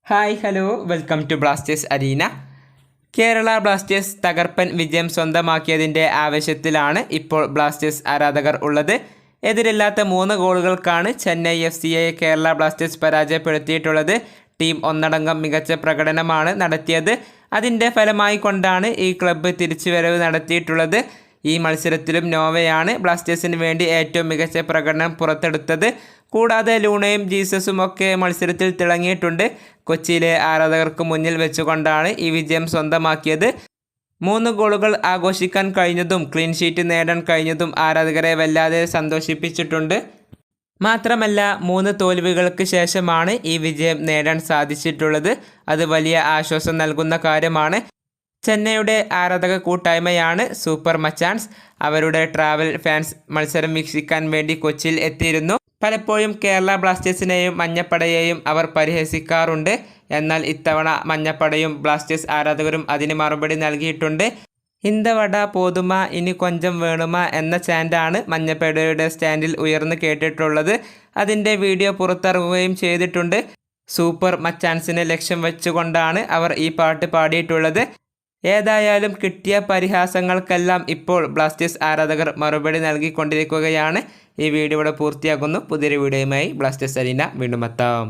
Hi hello welcome to Blasters arena. Kerala Blasters തകർപ്പൻ വിജയം സ്വന്തമാക്കിയതിൻ്റെ ആവേശത്തിലാണ് ഇപ്പോൾ ബ്ലാസ്റ്റേഴ്സ് ആരാധകർ ഉള്ളത്. എതിരില്ലാത്ത 3 ഗോളുകൾക്കാണ് ചെന്നൈ FCയെ കേരള ബ്ലാസ്റ്റേഴ്സ് പരാജയപ്പെടുത്തിയിട്ടുള്ളത്. ടീം ഒന്നടങ്കം മികച്ച പ്രകടനമാണ് നടത്തിയത്. അതിൻ്റെ ഫലമായി കൊണ്ടാണ് ഈ ക്ലബ്ബ് തിരിച്ചുവരവ് നടത്തിയിട്ടുള്ളത്. ഈ മത്സരത്തിലും നോവയാണ് ബ്ലാസ്റ്റേഴ്സിന് വേണ്ടി ഏറ്റവും മികച്ച പ്രകടനം പുറത്തെടുത്തത്. കൂടാതെ ലൂണയും ജീസസും ഒക്കെ മത്സരത്തിൽ തിളങ്ങിയിട്ടുണ്ട്. കൊച്ചിയിലെ ആരാധകർക്ക് മുന്നിൽ വെച്ചുകൊണ്ടാണ് ഈ വിജയം സ്വന്തമാക്കിയത്. 3 ഗോളുകൾ ആഘോഷിക്കാൻ കഴിഞ്ഞതും ക്ലീൻ ഷീറ്റ് നേടാൻ കഴിഞ്ഞതും ആരാധകരെ വല്ലാതെ സന്തോഷിപ്പിച്ചിട്ടുണ്ട്. മാത്രമല്ല 3 തോൽവികൾക്ക് ശേഷമാണ് ഈ വിജയം നേടാൻ സാധിച്ചിട്ടുള്ളത്. അത് വലിയ ആശ്വാസം നൽകുന്ന കാര്യമാണ്. ചെന്നൈയുടെ ആരാധക കൂട്ടായ്മയാണ് സൂപ്പർ മച്ചാൻസ്. അവരുടെ ട്രാവൽ ഫാൻസ് മത്സരം വീക്ഷിക്കാൻ വേണ്ടി കൊച്ചിയിൽ എത്തിയിരുന്നു. പലപ്പോഴും കേരള ബ്ലാസ്റ്റേഴ്സിനെയും മഞ്ഞപ്പടയെയും അവർ പരിഹസിക്കാറുണ്ട്. എന്നാൽ ഇത്തവണ മഞ്ഞപ്പടയും ബ്ലാസ്റ്റേഴ്സ് ആരാധകരും അതിന് മറുപടി നൽകിയിട്ടുണ്ട്. ഇന്ത വട പോതുമ ഇനി കൊഞ്ചം വേണുമ എന്ന ചാൻഡാണ് മഞ്ഞപ്പടയുടെ സ്റ്റാൻഡിൽ ഉയർന്നു കേട്ടിട്ടുള്ളത്. അതിൻ്റെ വീഡിയോ പുറത്തിറങ്ങുകയും ചെയ്തിട്ടുണ്ട്. സൂപ്പർ മച്ചാൻസിനെ ലക്ഷ്യം വെച്ചുകൊണ്ടാണ് അവർ ഈ പാട്ട് പാടിയിട്ടുള്ളത്. ഏതായാലും കിട്ടിയ പരിഹാസങ്ങൾക്കെല്ലാം ഇപ്പോൾ ബ്ലാസ്റ്റേഴ്സ് ആരാധകർ മറുപടി നൽകിക്കൊണ്ടിരിക്കുകയാണ്. ഈ വീഡിയോ ഇവിടെ പൂർത്തിയാക്കുന്നു. പുതിയൊരു വീഡിയോയുമായി ബ്ലാസ്റ്റേഴ്സ് അരീന വീണ്ടും എത്താം.